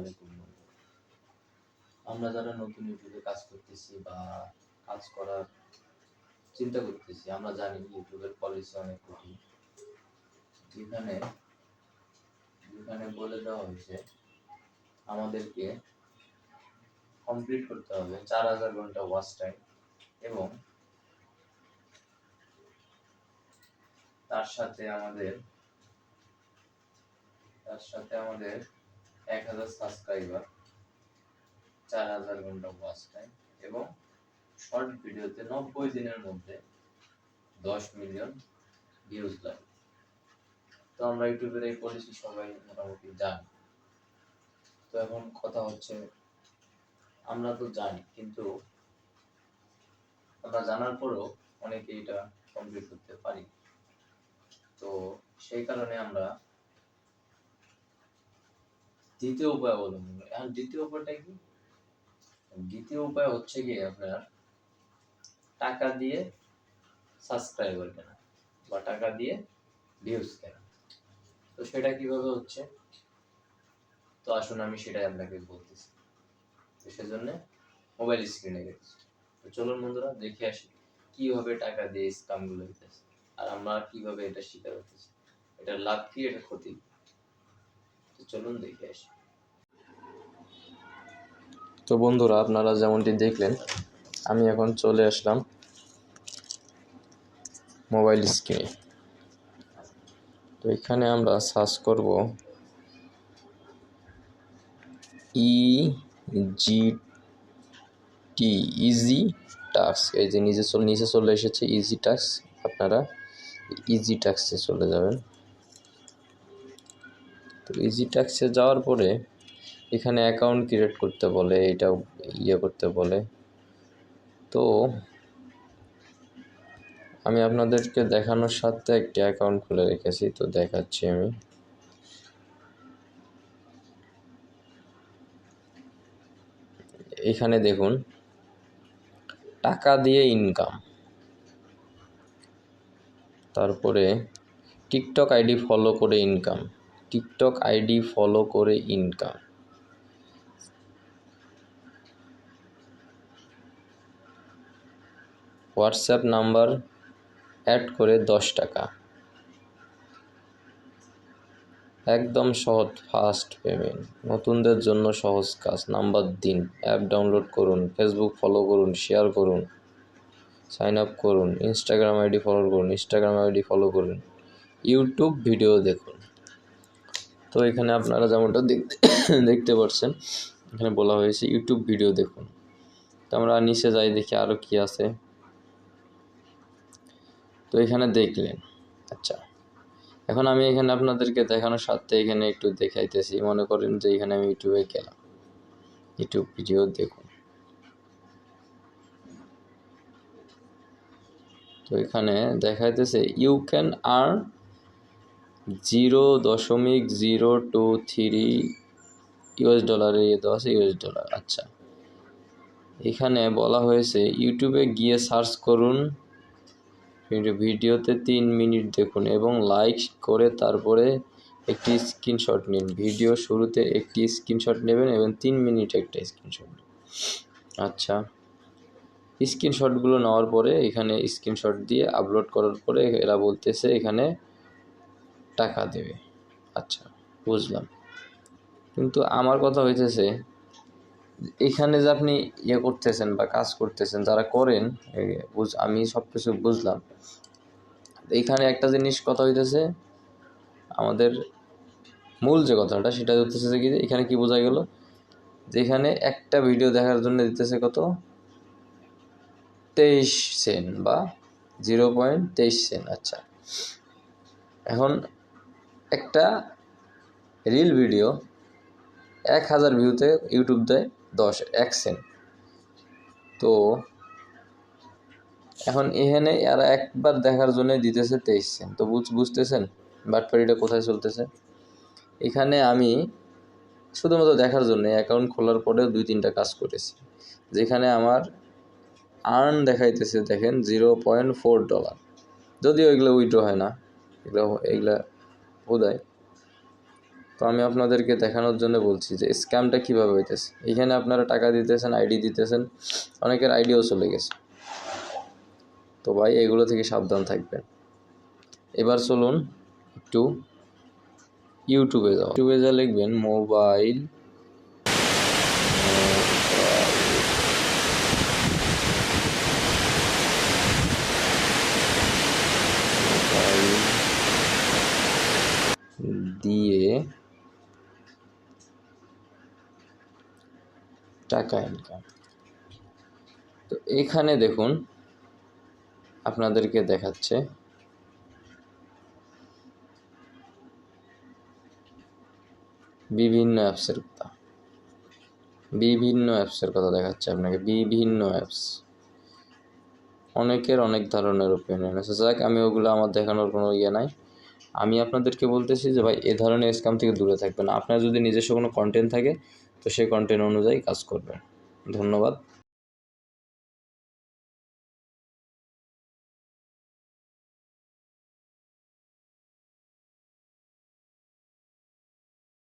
আলাইকুম। আমরা যারা নতুন ইউটিউবে কাজ করতেছি বা কাজ করার চিন্তা করতেছি, আমরা জানি ইউটিউবের পলিসি অনেক কঠিন। যেখানে বলে দেওয়া হয়েছে আমাদেরকে কমপ্লিট করতে হবে 4000 ঘন্টা ওয়াচ টাইম এবং তার সাথে আমাদের 1000 সাবস্ক্রাইবার, 4000 ঘন্টা ওয়াচ টাইম এবং শর্ট ভিডিওতে 90 দিনের মধ্যে 10 মিলিয়ন ভিউজ লাগে। তো আমরা ইউটিউবের এই পলিসি সবাই মোটামুটি জানি। তো এখন কথা হচ্ছে, আমরা তো জানি, কিন্তু আমরা জানার পরেও অনেকে এটা কমপ্লিট করতে পারি। তো সেই কারণে আমরা দ্বিতীয় উপায় অবলম্বন করি। এখন দ্বিতীয় উপায়টা কি? দ্বিতীয় উপায় হচ্ছে গিয়ে আপনার টাকা দিয়ে সাবস্ক্রাইবার কেনা বা টাকা দিয়ে ভিউজ কেনা। তো সেটা কিভাবে হচ্ছে, তো আসুন আমি সেটাই আপনাকে বলতেছি। তো সেজন্য মোবাইল স্ক্রিনে গেছি। তো চলুন বন্ধুরা, দেখে আসি কিভাবে টাকা দিয়ে স্ক্যাম গুলো হইতেছে আর আমরা কিভাবে এটা শিকার হতেছি, এটা লাভ কি, এটা ক্ষতি। তো চলুন দেখে আসি। তো বন্ধুরা, আপনারা যেমনটি দেখলেন, আমি এখন চলে আসলাম মোবাইল স্ক্রিনে। তো এখানে আমরা সার্চ করব ইজি টাস্ক। এই যে নিচে চলে এসেছে ইজি টাস্ক। আপনারা ইজি টাস্কে চলে যাবেন। তো ইজি টাস্কে যাওয়ার পরে এখানে অ্যাকাউন্ট ক্রিয়েট করতে বলে, এটা করতে বলে। তো আমি আপনাদেরকে দেখানোর সাথে একটি অ্যাকাউন্ট খুলে রেখেছি, তো দেখাচ্ছি আমি। এখানে দেখুন টাকা দিয়ে ইনকাম, তারপরে টিকটক আইডি ফলো করে ইনকাম, হোয়াটসঅ্যাপ নাম্বার অ্যাড করে 10 টাকা, একদম সহজ, ফাস্ট পেমেন্ট, নতুনদের জন্য সহজ কাজ, নাম্বার দিন, অ্যাপ ডাউনলোড করুন, ফেসবুক ফলো করুন, শেয়ার করুন, সাইন আপ করুন, ইনস্টাগ্রাম আইডি ফলো করুন, ইউটিউব ভিডিও দেখুন। তো এখানে আপনারা যেমনটা দেখতে পাচ্ছেন, এখানে বলা হয়েছে ইউটিউব ভিডিও দেখুন। তো আমরা নিচে যাই, দেখি আরও কি আছে। তো এখানে দেখলেন। আচ্ছা, এখন আমি এখানে আপনাদেরকে দেখানোর সাথে এখানে একটু দেখাইতেছি। মনে করেন যে এখানে আমি ইউটিউবে গেলাম, ইউটিউব ভিডিও দেখুন। তো এখানে দেখাইতেছে ইউ ক্যান আর্ন $0.023 দেওয়া আছে, $। আচ্ছা, এখানে বলা হয়েছে ইউটিউবে গিয়ে সার্চ করুন, ভিডিওতে 3 মিনিট দেখুন এবং লাইক করে তারপরে একটি স্ক্রিনশট নিন। ভিডিও শুরুতে একটি স্ক্রিনশট নেবেন এবং 3 মিনিট একটা স্ক্রিনশট নেবেন। আচ্ছা, স্ক্রিনশটগুলো নেওয়ার পরে এখানে স্ক্রিনশট দিয়ে আপলোড করার পরে এরা বলতেছে এখানে টাকা দেবে। আচ্ছা, বুঝলাম। কিন্তু আমার কথা হইতেছে, এখানে যে আপনি করতেছেন বা কাজ করতেছেন, যারা করেন, আমি সব কিছু বুঝলাম। এইখানে একটা জিনিস কথা হইতেছে, আমাদের মূল যে কথাটা সেটা হচ্ছে যে কি, এখানে কি বোঝা গেল, যে এখানে একটা ভিডিও দেখার জন্য দিতেছে কত, 23 সেন্ট বা 0.23 সেন্ট। আচ্ছা, এখন একটা রিল ভিডিও 1000 ভিউতে ইউটিউব দেয় 1 সেন্ট। তো এখন এখানে এরা একবার দেখার জন্য দিতেছে 23 সেন্ট। তো বুঝতেছেন বাটপাড়িটা কোথায় চলতেছে। এখানে আমি শুধুমাত্র দেখার জন্য অ্যাকাউন্ট খোলার পরেও 2-3টা কাজ করেছি, যেখানে আমার আর্ন দেখাইতেছে, দেখেন $0.4। যদিও এগুলো উইথড্র হয় না, এগুলা বোধহয়। তো আমি আপনাদেরকে দেখানোর জন্য বলছি যে স্ক্যামটা কীভাবে হইতেছে। এখানে আপনারা টাকা দিতেছেন, আইডি দিতেছেন, অনেকের আইডিও চলে গেছে। তো ভাই এগুলো থেকে সাবধান থাকবেন। এবার চলুন একটু ইউটিউবে যাও। ইউটিউবে যা লিখবেন মোবাইল দিয়ে টাকা ইনকাম। তো এখানে দেখুন আপনাদেরকে দেখাচ্ছে বিভিন্ন অ্যাপসের কথা দেখাচ্ছে আপনাকে। বিভিন্ন অ্যাপস, অনেকের অনেক ধরনের ওপিনিয়ন আছে। যাক, আমি ওগুলো আমার দেখানোর কোনো ইয়ে নাই। আমি আপনাদেরকে বলতেছি যে ভাই এ ধরনের স্ক্যাম থেকে দূরে থাকবেন। আপনার যদি নিজস্ব কোনো কন্টেন্ট থাকে তো সেই কন্টেন্ট অনুযায়ী কাজ করবেন। ধন্যবাদ।